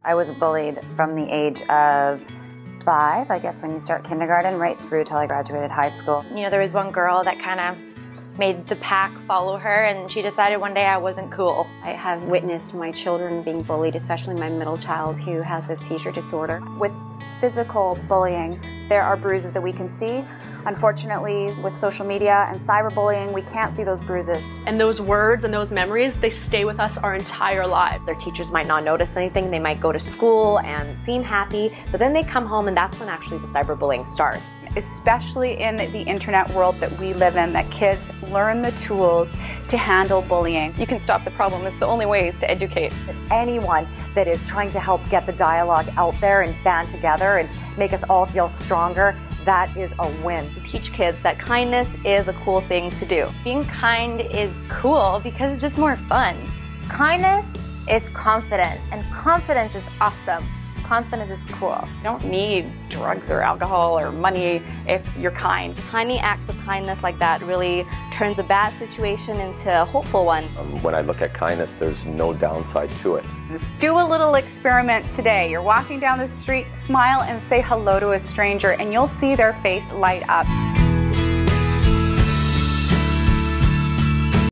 I was bullied from the age of 5, I guess, when you start kindergarten, right through till I graduated high school. You know, there was one girl that kind of made the pack follow her, and she decided one day I wasn't cool. I have witnessed my children being bullied, especially my middle child who has a seizure disorder. With physical bullying, there are bruises that we can see. Unfortunately, with social media and cyberbullying, we can't see those bruises. And those words and those memories, they stay with us our entire lives. Their teachers might not notice anything. They might go to school and seem happy, but then they come home and that's when actually the cyberbullying starts. Especially in the internet world that we live in, that kids learn the tools to handle bullying. You can stop the problem. It's the only way is to educate. Anyone that is trying to help get the dialogue out there and band together and make us all feel stronger, that is a win. Teach kids that kindness is a cool thing to do. Being kind is cool because it's just more fun. Kindness is confidence, and confidence is awesome. Confidence is cool. You don't need drugs or alcohol or money if you're kind. Tiny acts of kindness like that really turns a bad situation into a hopeful one. When I look at kindness, there's no downside to it. Just do a little experiment today. You're walking down the street, smile and say hello to a stranger, and you'll see their face light up.